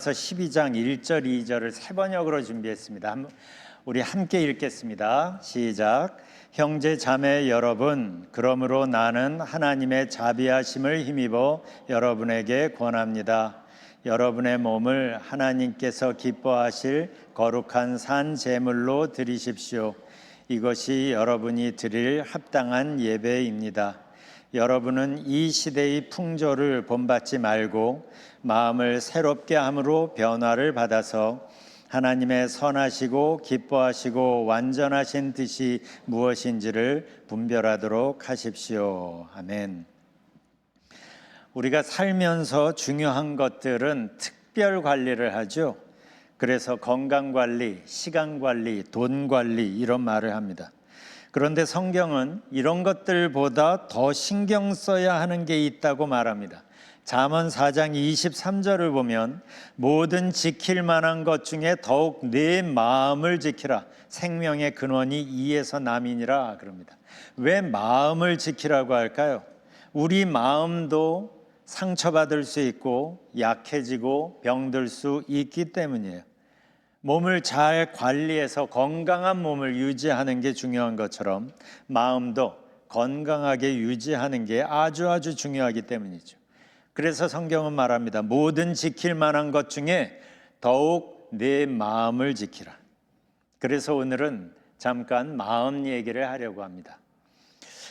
12장 1절 2절을 세 번역으로 준비했습니다. 우리 함께 읽겠습니다. 시작. 형제 자매 여러분, 그러므로 나는 하나님의 자비하심을 힘입어 여러분에게 권합니다. 여러분의 몸을 하나님께서 기뻐하실 거룩한 산 제물로 드리십시오. 이것이 여러분이 드릴 합당한 예배입니다. 여러분은 이 시대의 풍조를 본받지 말고 마음을 새롭게 함으로 변화를 받아서 하나님의 선하시고 기뻐하시고 완전하신 뜻이 무엇인지를 분별하도록 하십시오. 아멘. 우리가 살면서 중요한 것들은 특별 관리를 하죠. 그래서 건강관리, 시간관리, 돈관리 이런 말을 합니다. 그런데 성경은 이런 것들보다 더 신경 써야 하는 게 있다고 말합니다. 잠언 4장 23절을 보면 모든 지킬 만한 것 중에 더욱 내 마음을 지키라. 생명의 근원이 이에서 남이니라 그럽니다. 왜 마음을 지키라고 할까요? 우리 마음도 상처받을 수 있고 약해지고 병들 수 있기 때문이에요. 몸을 잘 관리해서 건강한 몸을 유지하는 게 중요한 것처럼 마음도 건강하게 유지하는 게 아주 중요하기 때문이죠. 그래서 성경은 말합니다. 모든 지킬 만한 것 중에 더욱 내 마음을 지키라. 그래서 오늘은 잠깐 마음 얘기를 하려고 합니다.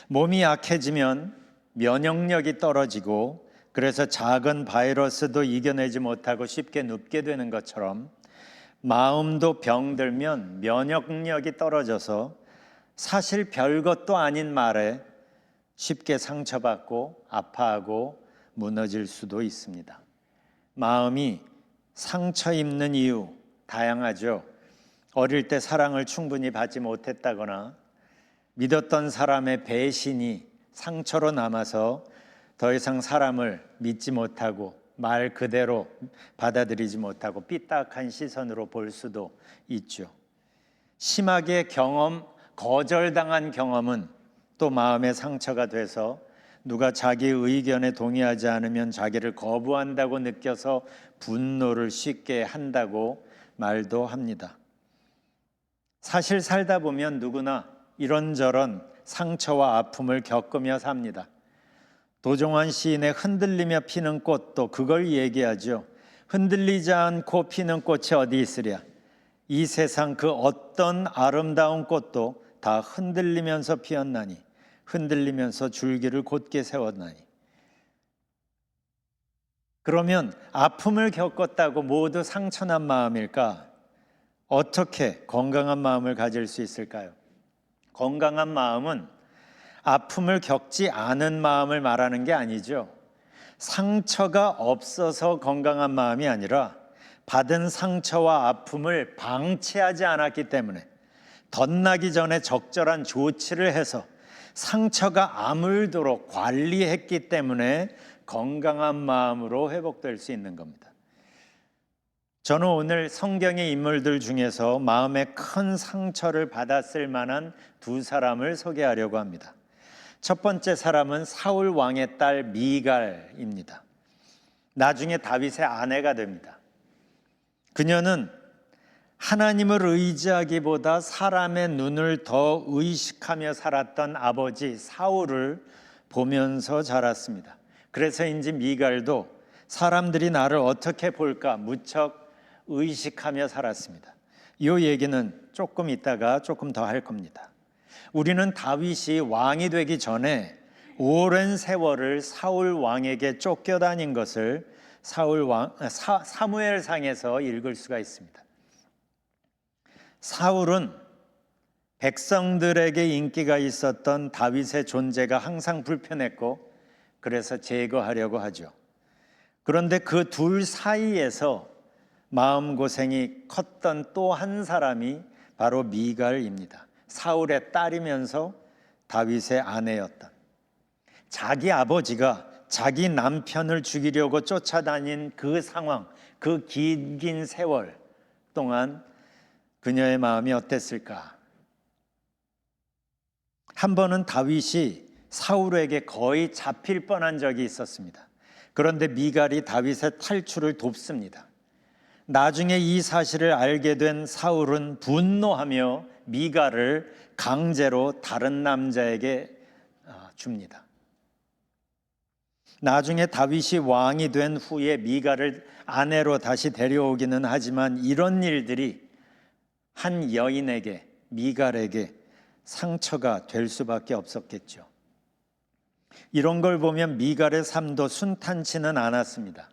몸이 약해지면 면역력이 떨어지고 그래서 작은 바이러스도 이겨내지 못하고 쉽게 눕게 되는 것처럼 마음도 병들면 면역력이 떨어져서 사실 별것도 아닌 말에 쉽게 상처받고 아파하고 무너질 수도 있습니다. 마음이 상처 입는 이유 다양하죠. 어릴 때 사랑을 충분히 받지 못했다거나 믿었던 사람의 배신이 상처로 남아서 더 이상 사람을 믿지 못하고 말 그대로 받아들이지 못하고 삐딱한 시선으로 볼 수도 있죠. 심하게 거절당한 경험은 또 마음의 상처가 돼서 누가 자기 의견에 동의하지 않으면 자기를 거부한다고 느껴서 분노를 쉽게 한다고 말도 합니다. 사실 살다 보면 누구나 이런저런 상처와 아픔을 겪으며 삽니다. 도종환 시인의 흔들리며 피는 꽃도 그걸 얘기하죠. 흔들리지 않고 피는 꽃이 어디 있으랴. 이 세상 그 어떤 아름다운 꽃도 다 흔들리면서 피었나니 흔들리면서 줄기를 곧게 세웠나니. 그러면 아픔을 겪었다고 모두 상처난 마음일까? 어떻게 건강한 마음을 가질 수 있을까요? 건강한 마음은 아픔을 겪지 않은 마음을 말하는 게 아니죠. 상처가 없어서 건강한 마음이 아니라 받은 상처와 아픔을 방치하지 않았기 때문에 덧나기 전에 적절한 조치를 해서 상처가 아물도록 관리했기 때문에 건강한 마음으로 회복될 수 있는 겁니다. 저는 오늘 성경의 인물들 중에서 마음에 큰 상처를 받았을 만한 두 사람을 소개하려고 합니다. 첫 번째 사람은 사울 왕의 딸 미갈입니다. 나중에 다윗의 아내가 됩니다. 그녀는 하나님을 의지하기보다 사람의 눈을 더 의식하며 살았던 아버지 사울을 보면서 자랐습니다. 그래서인지 미갈도 사람들이 나를 어떻게 볼까 무척 의식하며 살았습니다. 이 얘기는 조금 있다가 조금 더 할 겁니다. 우리는 다윗이 왕이 되기 전에 오랜 세월을 사울 왕에게 쫓겨다닌 것을 사무엘상에서 읽을 수가 있습니다. 사울은 백성들에게 인기가 있었던 다윗의 존재가 항상 불편했고 그래서 제거하려고 하죠. 그런데 그 둘 사이에서 마음고생이 컸던 또 한 사람이 바로 미갈입니다. 사울의 딸이면서 다윗의 아내였던, 자기 아버지가 자기 남편을 죽이려고 쫓아다닌 그 상황, 그 긴 세월 동안 그녀의 마음이 어땠을까? 한 번은 다윗이 사울에게 거의 잡힐 뻔한 적이 있었습니다. 그런데 미갈이 다윗의 탈출을 돕습니다. 나중에 이 사실을 알게 된 사울은 분노하며 미갈을 강제로 다른 남자에게 줍니다. 나중에 다윗이 왕이 된 후에 미갈을 아내로 다시 데려오기는 하지만 이런 일들이 한 여인에게, 미갈에게 상처가 될 수밖에 없었겠죠. 이런 걸 보면 미갈의 삶도 순탄치는 않았습니다.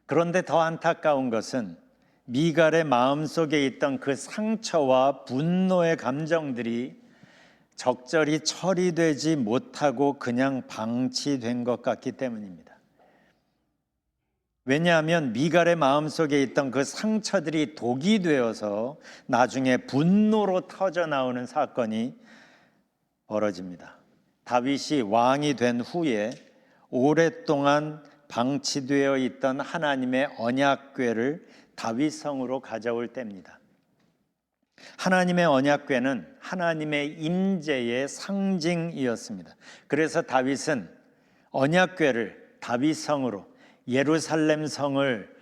그런데 더 안타까운 것은 미갈의 마음속에 있던 그 상처와 분노의 감정들이 적절히 처리되지 못하고 그냥 방치된 것 같기 때문입니다. 왜냐하면 미갈의 마음속에 있던 그 상처들이 독이 되어서 나중에 분노로 터져나오는 사건이 벌어집니다. 다윗이 왕이 된 후에 오랫동안 방치되어 있던 하나님의 언약궤를 다윗성으로 가져올 때입니다. 하나님의 언약궤는 하나님의 임재의 상징이었습니다. 그래서 다윗은 언약궤를 다윗성으로 예루살렘 성을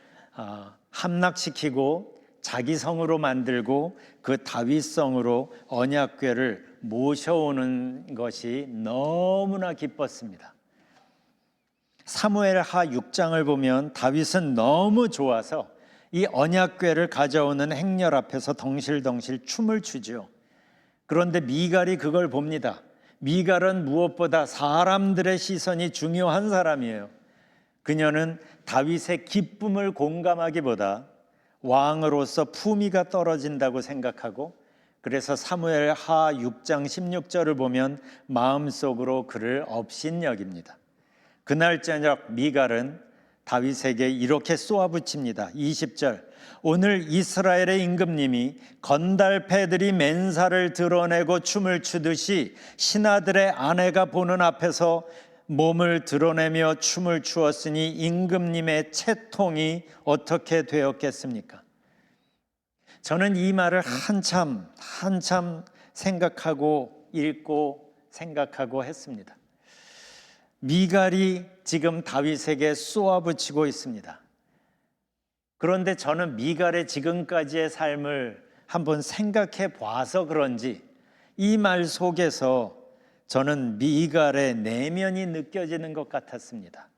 함락시키고 자기 성으로 만들고 그 다윗성으로 언약궤를 모셔오는 것이 너무나 기뻤습니다. 사무엘하 6장을 보면 다윗은 너무 좋아서 이 언약궤를 가져오는 행렬 앞에서 덩실덩실 춤을 추죠. 그런데 미갈이 그걸 봅니다. 미갈은 무엇보다 사람들의 시선이 중요한 사람이에요. 그녀는 다윗의 기쁨을 공감하기보다 왕으로서 품위가 떨어진다고 생각하고, 그래서 사무엘하 6장 16절을 보면 마음속으로 그를 업신여깁니다. 그날 저녁 미갈은 다윗에게 이렇게 쏘아붙입니다. 20절, 오늘 이스라엘의 임금님이 건달패들이 맨살을 드러내고 춤을 추듯이 신하들의 아내가 보는 앞에서 몸을 드러내며 춤을 추었으니 임금님의 채통이 어떻게 되었겠습니까? 저는 이 말을 한참 생각하고 읽고 생각하고 했습니다. 미갈이 지금 다윗에게 쏘아붙이고 있습니다. 그런데 저는 미갈의 지금까지의 삶을 한번 생각해 봐서 그런지 이 말 속에서 저는 미갈의 내면이 느껴지는 것 같았습니다.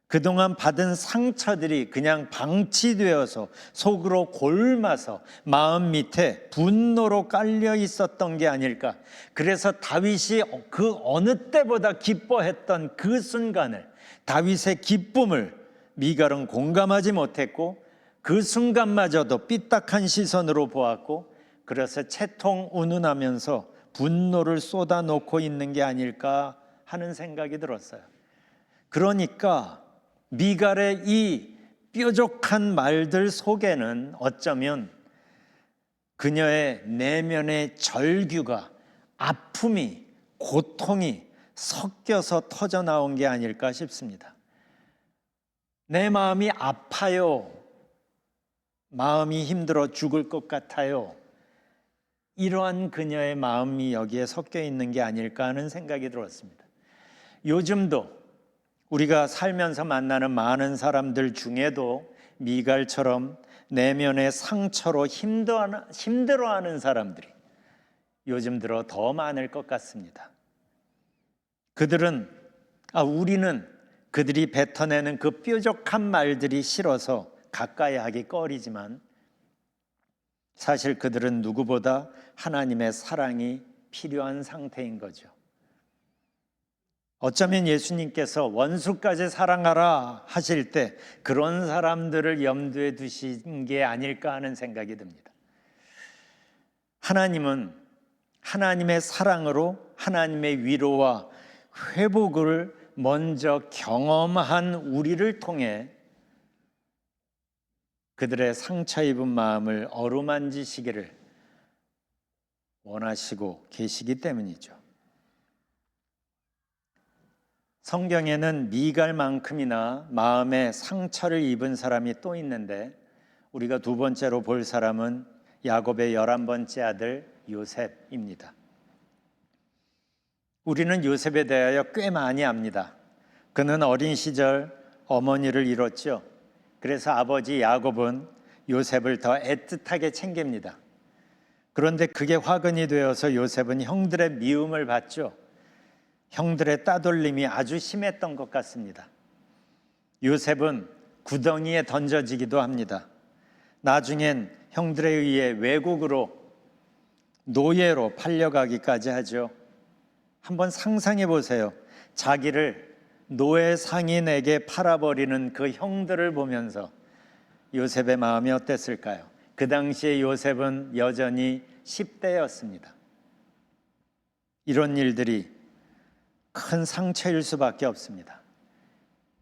그동안 받은 상처들이 그냥 방치되어서 속으로 골마서 마음 밑에 분노로 깔려 있었던 게 아닐까. 그래서 다윗이 그 어느 때보다 기뻐했던 그 순간을, 다윗의 기쁨을 미갈은 공감하지 못했고 그 순간마저도 삐딱한 시선으로 보았고, 그래서 채통 운운하면서 분노를 쏟아놓고 있는 게 아닐까 하는 생각이 들었어요. 그러니까 미갈의 이 뾰족한 말들 속에는 어쩌면 그녀의 내면의 절규가, 아픔이, 고통이 섞여서 터져나온 게 아닐까 싶습니다. 내 마음이 아파요. 마음이 힘들어 죽을 것 같아요. 이러한 그녀의 마음이 여기에 섞여 있는 게 아닐까 하는 생각이 들었습니다. 요즘도 우리가 살면서 만나는 많은 사람들 중에도 미갈처럼 내면의 상처로 힘들어하는 사람들이 요즘 들어 더 많을 것 같습니다. 우리는 그들이 뱉어내는 그 뾰족한 말들이 싫어서 가까이 하기 꺼리지만 사실 그들은 누구보다 하나님의 사랑이 필요한 상태인 거죠. 어쩌면 예수님께서 원수까지 사랑하라 하실 때 그런 사람들을 염두에 두신 게 아닐까 하는 생각이 듭니다. 하나님은 하나님의 사랑으로 하나님의 위로와 회복을 먼저 경험한 우리를 통해 그들의 상처 입은 마음을 어루만지시기를 원하시고 계시기 때문이죠. 성경에는 미갈만큼이나 마음에 상처를 입은 사람이 또 있는데, 우리가 두 번째로 볼 사람은 야곱의 11번째 아들 요셉입니다. 우리는 요셉에 대하여 꽤 많이 압니다. 그는 어린 시절 어머니를 잃었죠. 그래서 아버지 야곱은 요셉을 더 애틋하게 챙깁니다. 그런데 그게 화근이 되어서 요셉은 형들의 미움을 받죠. 형들의 따돌림이 아주 심했던 것 같습니다. 요셉은 구덩이에 던져지기도 합니다. 나중엔 형들에 의해 외국으로 노예로 팔려가기까지 하죠. 한번 상상해 보세요. 자기를 노예 상인에게 팔아버리는 그 형들을 보면서 요셉의 마음이 어땠을까요? 그 당시에 요셉은 여전히 10대였습니다. 이런 일들이 큰 상처일 수밖에 없습니다.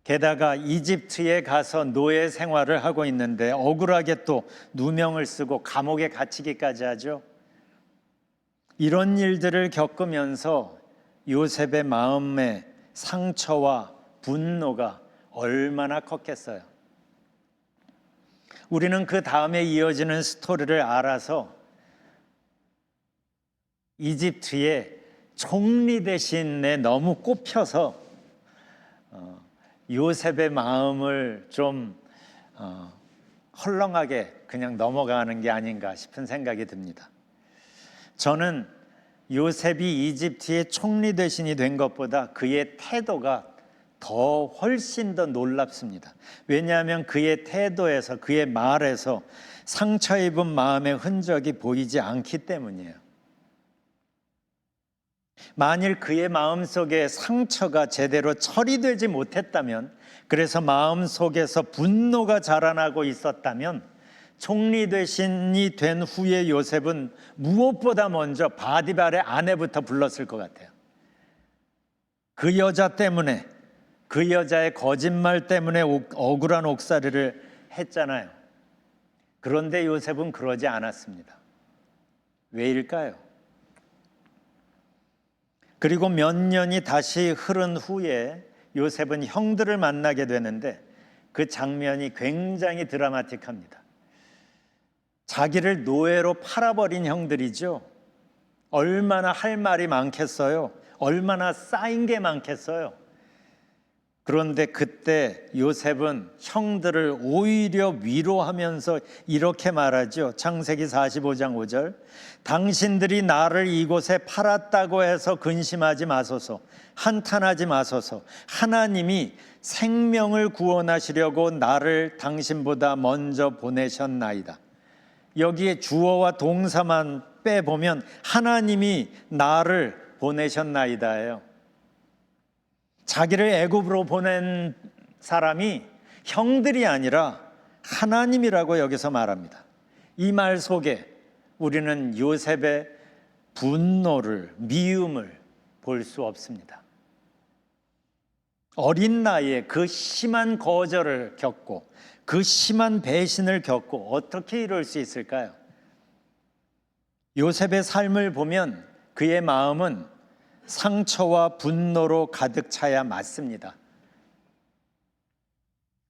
게다가 이집트에 가서 노예 생활을 하고 있는데 억울하게 또 누명을 쓰고 감옥에 갇히기까지 하죠. 이런 일들을 겪으면서 요셉의 마음의 상처와 분노가 얼마나 컸겠어요. 우리는 그 다음에 이어지는 스토리를 알아서 이집트의 총리 대신에 너무 꼽혀서 요셉의 마음을 좀 헐렁하게 그냥 넘어가는 게 아닌가 싶은 생각이 듭니다. 저는 요셉이 이집트의 총리 대신이 된 것보다 그의 태도가 훨씬 더 놀랍습니다. 왜냐하면 그의 태도에서, 그의 말에서 상처 입은 마음의 흔적이 보이지 않기 때문이에요. 만일 그의 마음속에 상처가 제대로 처리되지 못했다면, 그래서 마음속에서 분노가 자라나고 있었다면 총리 대신이 된 후에 요셉은 무엇보다 먼저 바디발의 아내부터 불렀을 것 같아요. 그 여자 때문에, 그 여자의 거짓말 때문에 억울한 옥살이를 했잖아요. 그런데 요셉은 그러지 않았습니다. 왜일까요? 그리고 몇 년이 다시 흐른 후에 요셉은 형들을 만나게 되는데 그 장면이 굉장히 드라마틱합니다. 자기를 노예로 팔아버린 형들이죠. 얼마나 할 말이 많겠어요. 얼마나 쌓인 게 많겠어요. 그런데 그때 요셉은 형들을 오히려 위로하면서 이렇게 말하죠. 창세기 45장 5절. 당신들이 나를 이곳에 팔았다고 해서 근심하지 마소서. 한탄하지 마소서. 하나님이 생명을 구원하시려고 나를 당신보다 먼저 보내셨나이다. 여기에 주어와 동사만 빼보면 하나님이 나를 보내셨나이다예요. 자기를 애굽으로 보낸 사람이 형들이 아니라 하나님이라고 여기서 말합니다. 이 말 속에 우리는 요셉의 분노를, 미움을 볼 수 없습니다. 어린 나이에 그 심한 거절을 겪고 그 심한 배신을 겪고 어떻게 이럴 수 있을까요? 요셉의 삶을 보면 그의 마음은 상처와 분노로 가득 차야 맞습니다.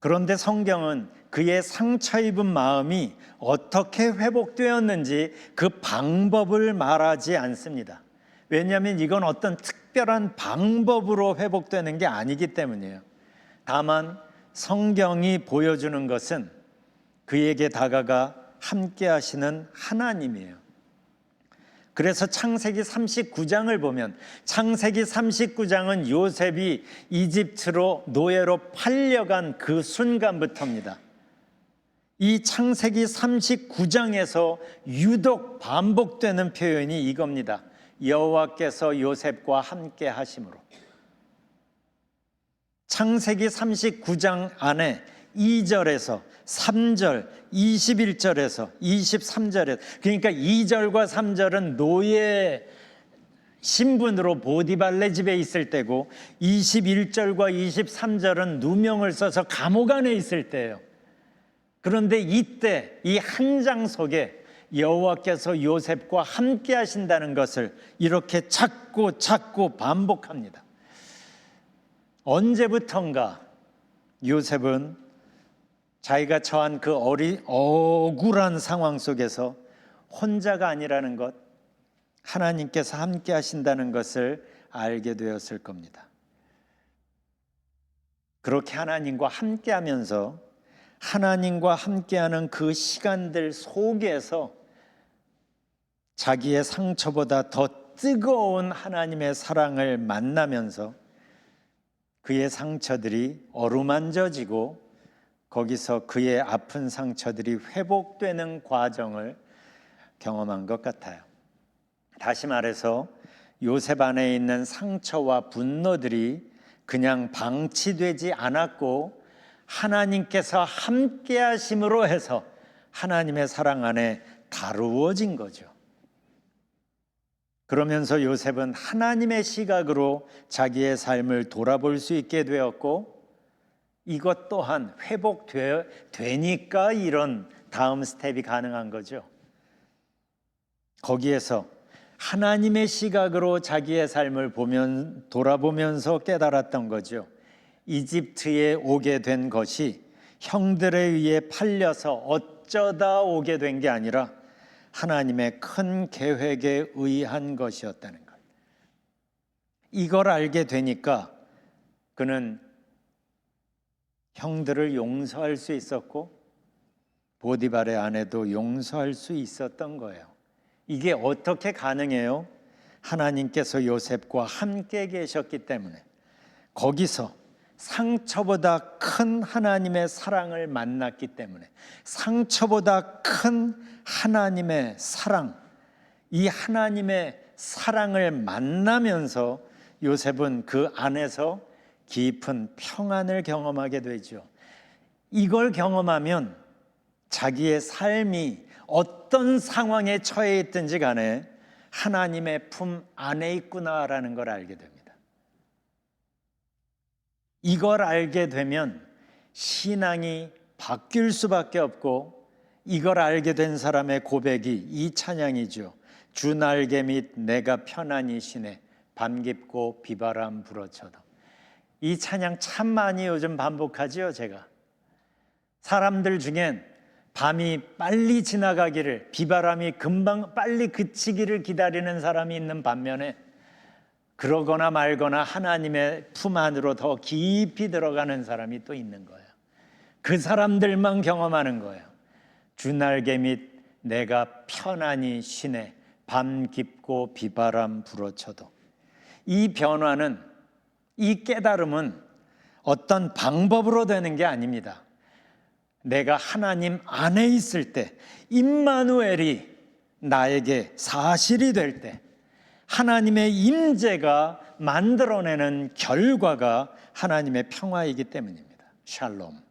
그런데 성경은 그의 상처 입은 마음이 어떻게 회복되었는지 그 방법을 말하지 않습니다. 왜냐하면 이건 어떤 특별한 방법으로 회복되는 게 아니기 때문이에요. 다만 성경이 보여주는 것은 그에게 다가가 함께 하시는 하나님이에요. 그래서 창세기 39장을 보면 창세기 39장은 요셉이 이집트로 노예로 팔려간 그 순간부터입니다. 이 창세기 39장에서 유독 반복되는 표현이 이겁니다. 여호와께서 요셉과 함께 하심으로. 창세기 39장 안에 2절에서 3절, 21절에서 23절에서 그러니까 2절과 3절은 노예 신분으로 보디발레 집에 있을 때고 21절과 23절은 누명을 써서 감옥 안에 있을 때예요. 그런데 이때 이 한 장 속에 여호와께서 요셉과 함께 하신다는 것을 이렇게 자꾸 반복합니다. 언제부턴가 요셉은 자기가 처한 그 억울한 상황 속에서 혼자가 아니라는 것, 하나님께서 함께 하신다는 것을 알게 되었을 겁니다. 그렇게 하나님과 함께 하면서 하나님과 함께하는 그 시간들 속에서 자기의 상처보다 더 뜨거운 하나님의 사랑을 만나면서 그의 상처들이 어루만져지고 거기서 그의 아픈 상처들이 회복되는 과정을 경험한 것 같아요. 다시 말해서 요셉 안에 있는 상처와 분노들이 그냥 방치되지 않았고 하나님께서 함께 하심으로 해서 하나님의 사랑 안에 다루어진 거죠. 그러면서 요셉은 하나님의 시각으로 자기의 삶을 돌아볼 수 있게 되었고 이것 또한 회복되니까 이런 다음 스텝이 가능한 거죠. 거기에서 하나님의 시각으로 자기의 삶을 돌아보면서 깨달았던 거죠. 이집트에 오게 된 것이 형들에 의해 팔려서 어쩌다 오게 된 게 아니라 하나님의 큰 계획에 의한 것이었다는 것. 이걸 알게 되니까 그는 형들을 용서할 수 있었고 보디발의 아내도 용서할 수 있었던 거예요. 이게 어떻게 가능해요? 하나님께서 요셉과 함께 계셨기 때문에 거기서 상처보다 큰 하나님의 사랑을 만났기 때문에 상처보다 큰 하나님의 사랑, 이 하나님의 사랑을 만나면서 요셉은 그 안에서 깊은 평안을 경험하게 되죠. 이걸 경험하면 자기의 삶이 어떤 상황에 처해 있든지 간에 하나님의 품 안에 있구나라는 걸 알게 됩니다. 이걸 알게 되면 신앙이 바뀔 수밖에 없고 이걸 알게 된 사람의 고백이 이 찬양이죠. 주 날개 및 내가 편안히 쉬네 밤 깊고 비바람 불어쳐도. 이 찬양 참 많이 요즘 반복하지요. 제가 사람들 중엔 밤이 빨리 지나가기를, 비바람이 금방 빨리 그치기를 기다리는 사람이 있는 반면에 그러거나 말거나 하나님의 품 안으로 더 깊이 들어가는 사람이 또 있는 거예요. 그 사람들만 경험하는 거예요. 주날개 및 내가 편안히 쉬네 밤 깊고 비바람 불어쳐도. 이 변화는, 이 깨달음은 어떤 방법으로 되는 게 아닙니다. 내가 하나님 안에 있을 때, 임마누엘이 나에게 사실이 될 때 하나님의 임재가 만들어내는 결과가 하나님의 평화이기 때문입니다. 샬롬.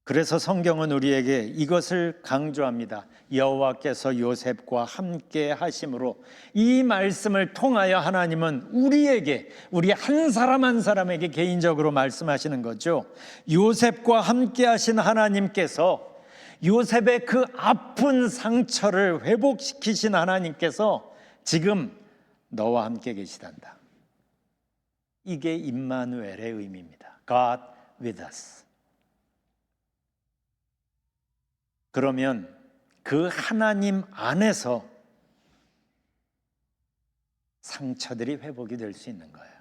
그래서 성경은 우리에게 이것을 강조합니다. 여호와께서 요셉과 함께 하심으로. 이 말씀을 통하여 하나님은 우리에게, 우리 한 사람 한 사람에게 개인적으로 말씀하시는 거죠. 요셉과 함께 하신 하나님께서, 요셉의 그 아픈 상처를 회복시키신 하나님께서 지금 너와 함께 계시단다. 이게 임마누엘의 의미입니다. God with us. 그러면 그 하나님 안에서 상처들이 회복이 될 수 있는 거예요.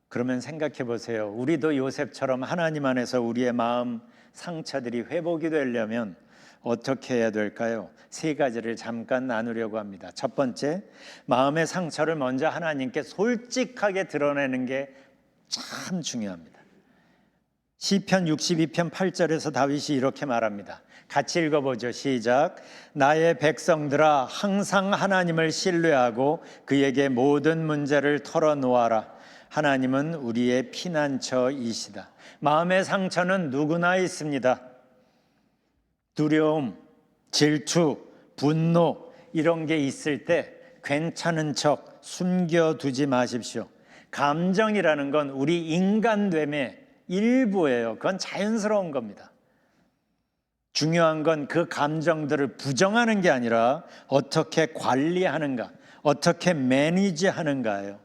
그러면 생각해 보세요. 우리도 요셉처럼 하나님 안에서 우리의 마음 상처들이 회복이 되려면 어떻게 해야 될까요? 세 가지를 잠깐 나누려고 합니다. 첫 번째, 마음의 상처를 먼저 하나님께 솔직하게 드러내는 게 참 중요합니다. 시편 62편 8절에서 다윗이 이렇게 말합니다. 같이 읽어보죠. 시작. 나의 백성들아 항상 하나님을 신뢰하고 그에게 모든 문제를 털어놓아라. 하나님은 우리의 피난처이시다. 마음의 상처는 누구나 있습니다. 두려움, 질투, 분노 이런 게 있을 때 괜찮은 척 숨겨두지 마십시오. 감정이라는 건 우리 인간됨의 일부예요. 그건 자연스러운 겁니다. 중요한 건 그 감정들을 부정하는 게 아니라 어떻게 관리하는가, 어떻게 매니지하는가예요.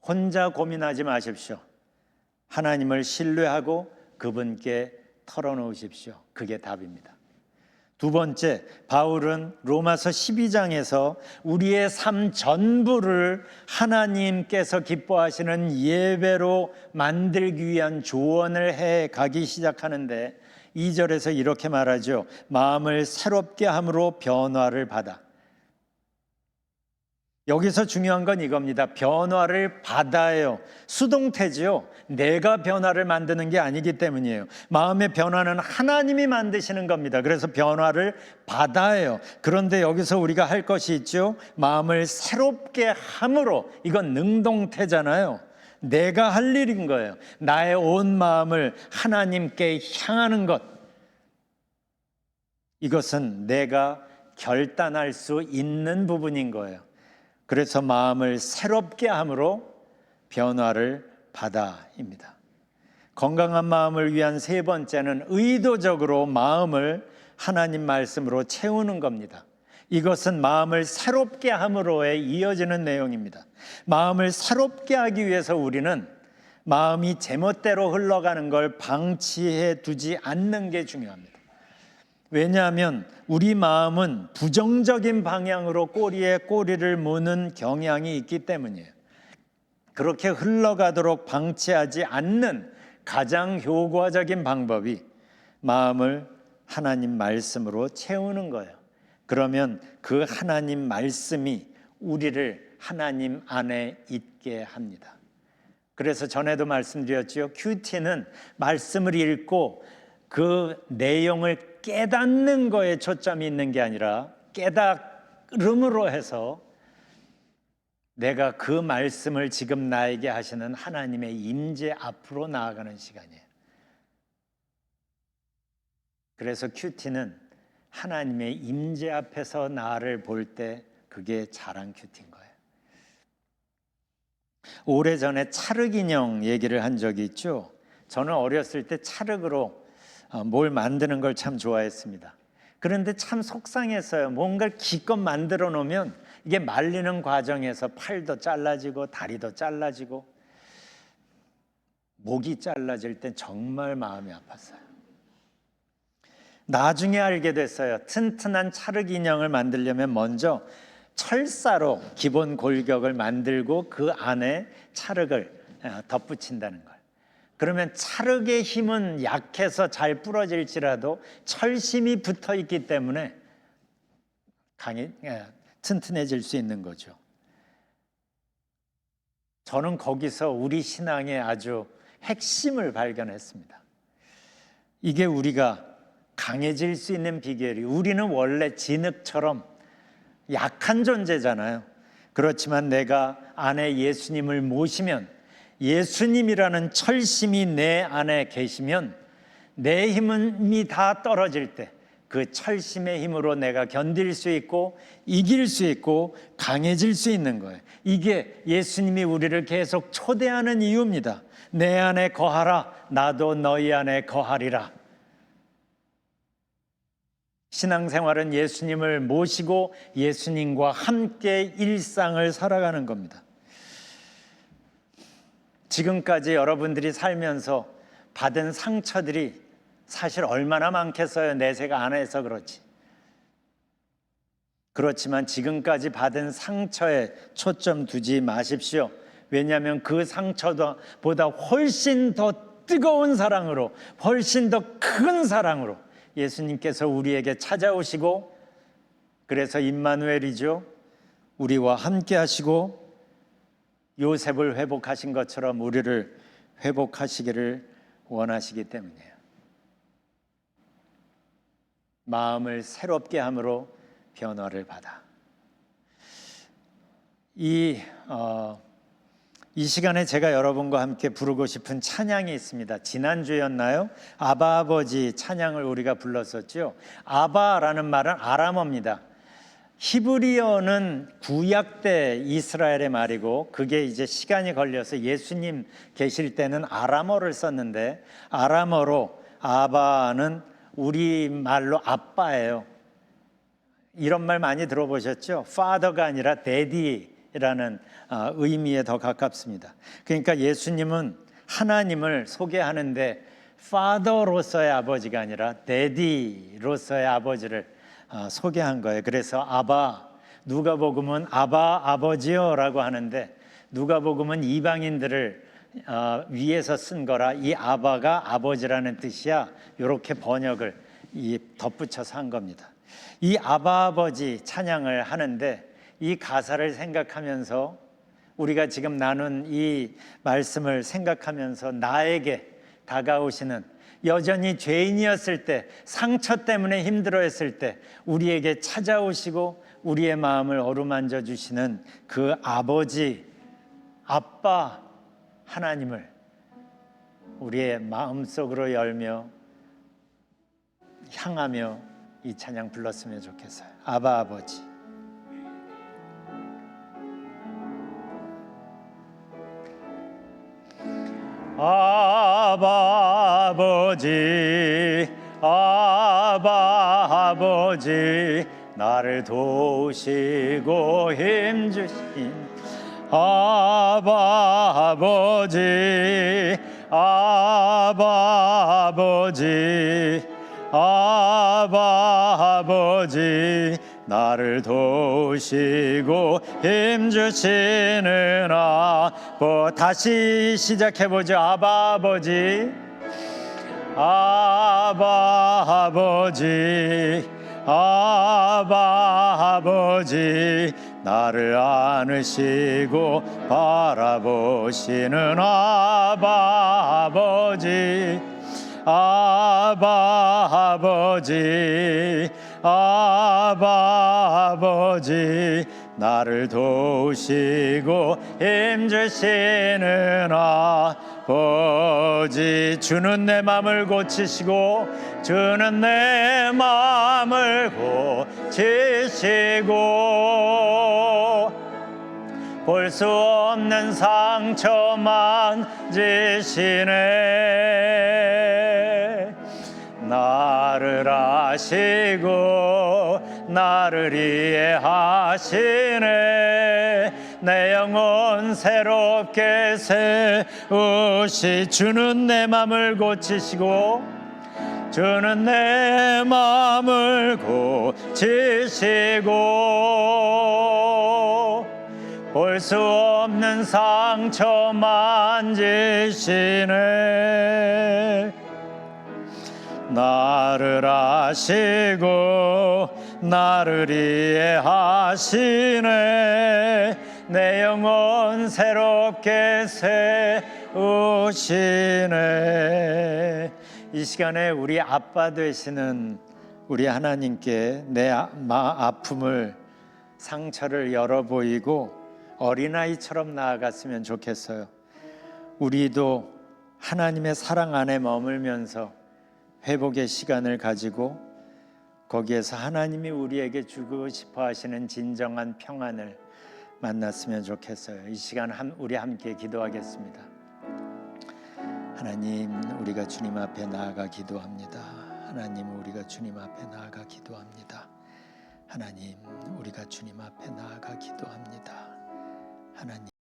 혼자 고민하지 마십시오. 하나님을 신뢰하고 그분께 털어놓으십시오. 그게 답입니다. 두 번째, 바울은 로마서 12장에서 우리의 삶 전부를 하나님께서 기뻐하시는 예배로 만들기 위한 조언을 해 가기 시작하는데 2절에서 이렇게 말하죠. 마음을 새롭게 함으로 변화를 받아. 여기서 중요한 건 이겁니다. 변화를 받아요. 수동태지요. 내가 변화를 만드는 게 아니기 때문이에요. 마음의 변화는 하나님이 만드시는 겁니다. 그래서 변화를 받아요. 그런데 여기서 우리가 할 것이 있죠. 마음을 새롭게 함으로, 이건 능동태잖아요. 내가 할 일인 거예요. 나의 온 마음을 하나님께 향하는 것. 이것은 내가 결단할 수 있는 부분인 거예요. 그래서 마음을 새롭게 함으로 변화를 받아입니다. 건강한 마음을 위한 세 번째는 의도적으로 마음을 하나님 말씀으로 채우는 겁니다. 이것은 마음을 새롭게 함으로에 이어지는 내용입니다. 마음을 새롭게 하기 위해서 우리는 마음이 제멋대로 흘러가는 걸 방치해 두지 않는 게 중요합니다. 왜냐하면 우리 마음은 부정적인 방향으로 꼬리에 꼬리를 무는 경향이 있기 때문이에요. 그렇게 흘러가도록 방치하지 않는 가장 효과적인 방법이 마음을 하나님 말씀으로 채우는 거예요. 그러면 그 하나님 말씀이 우리를 하나님 안에 있게 합니다. 그래서 전에도 말씀드렸죠. 큐티는 말씀을 읽고 그 내용을 깨닫는 거에 초점이 있는 게 아니라 깨달음으로 해서 내가 그 말씀을 지금 나에게 하시는 하나님의 임재 앞으로 나아가는 시간이에요. 그래서 큐티는 하나님의 임재 앞에서 나를 볼 때 그게 자랑 큐티인 거예요. 오래전에 찰흙 인형 얘기를 한 적이 있죠. 저는 어렸을 때 찰흙으로 뭘 만드는 걸 참 좋아했습니다. 그런데 참 속상했어요. 뭔가를 기껏 만들어 놓으면 이게 말리는 과정에서 팔도 잘라지고 다리도 잘라지고 목이 잘라질 땐 정말 마음이 아팠어요. 나중에 알게 됐어요. 튼튼한 찰흙 인형을 만들려면 먼저 철사로 기본 골격을 만들고 그 안에 찰흙을 덧붙인다는 걸. 그러면 찰흙의 힘은 약해서 잘 부러질지라도 철심이 붙어 있기 때문에 튼튼해질 수 있는 거죠. 저는 거기서 우리 신앙의 아주 핵심을 발견했습니다. 이게 우리가 강해질 수 있는 비결이, 우리는 원래 진흙처럼 약한 존재잖아요. 그렇지만 내가 안에 예수님을 모시면, 예수님이라는 철심이 내 안에 계시면 내 힘이 다 떨어질 때 그 철심의 힘으로 내가 견딜 수 있고 이길 수 있고 강해질 수 있는 거예요. 이게 예수님이 우리를 계속 초대하는 이유입니다. 내 안에 거하라, 나도 너희 안에 거하리라. 신앙생활은 예수님을 모시고 예수님과 함께 일상을 살아가는 겁니다. 지금까지 여러분들이 살면서 받은 상처들이 사실 얼마나 많겠어요. 내세가 안 해서 그렇지. 그렇지만 지금까지 받은 상처에 초점 두지 마십시오. 왜냐하면 그 상처보다 훨씬 더 뜨거운 사랑으로, 훨씬 더 큰 사랑으로 예수님께서 우리에게 찾아오시고, 그래서 임마누엘이죠. 우리와 함께 하시고 요셉을 회복하신 것처럼 우리를 회복하시기를 원하시기 때문이에요. 마음을 새롭게 함으로 변화를 받아. 이 시간에 제가 여러분과 함께 부르고 싶은 찬양이 있습니다. 지난주였나요? 아바 아버지 찬양을 우리가 불렀었죠. 아바라는 말은 아람어입니다. 히브리어는 구약 때 이스라엘의 말이고, 그게 이제 시간이 걸려서 예수님 계실 때는 아람어를 썼는데, 아람어로 아바는 우리 말로 아빠예요. 이런 말 많이 들어보셨죠? father가 아니라 daddy라는 의미에 더 가깝습니다. 그러니까 예수님은 하나님을 소개하는데 father로서의 아버지가 아니라 daddy로서의 아버지를 소개한 거예요. 그래서 아바, 누가복음은 아바 아버지요라고 하는데 누가복음은 이방인들을 위해서 쓴 거라 이 아바가 아버지라는 뜻이야. 이렇게 번역을 덧붙여서 한 겁니다. 이 아바 아버지 찬양을 하는데 이 가사를 생각하면서 우리가 지금 나눈 이 말씀을 생각하면서 나에게 다가오시는, 여전히 죄인이었을 때, 상처 때문에 힘들어했을 때 우리에게 찾아오시고 우리의 마음을 어루만져 주시는 그 아버지, 아빠 하나님을 우리의 마음속으로 열며 향하며 이 찬양 불렀으면 좋겠어요. 아바 아버지. 아바 아버지, 아바 아버지, 나를 도우시고 힘주신 아바 아버지, 아바 아버지, 아바 아버지, 나를 도우시고 힘주시는 다시 시작해보죠. 아바 아버지, 아바 아버지, 아바 아버지, 나를 안으시고 바라보시는 아바 아버지, 아바 아버지, 아바 아버지, 나를 도우시고 힘주시는 아버지. 주는 내 마음을 고치시고, 주는 내 마음을 고치시고, 볼 수 없는 상처 만지시네. 나를 아시고 나를 이해하시네. 내 영혼 새롭게 세우시. 주는 내 맘을 고치시고, 주는 내 맘을 고치시고, 볼 수 없는 상처 만지시네. 나를 아시고 나를 이해하시네. 내 영혼 새롭게 세우시네. 이 시간에 우리 아빠 되시는 우리 하나님께 내 아픔을, 상처를 열어 보이고 어린아이처럼 나아갔으면 좋겠어요. 우리도 하나님의 사랑 안에 머물면서 회복의 시간을 가지고 거기에서 하나님이 우리에게 주고 싶어 하시는 진정한 평안을 만났으면 좋겠어요. 이 시간 우리 함께 기도하겠습니다. 하나님, 우리가 주님 앞에 나아가 기도합니다. 하나님, 우리가 주님 앞에 나아가 기도합니다. 하나님, 우리가 주님 앞에 나아가 기도합니다. 하나님.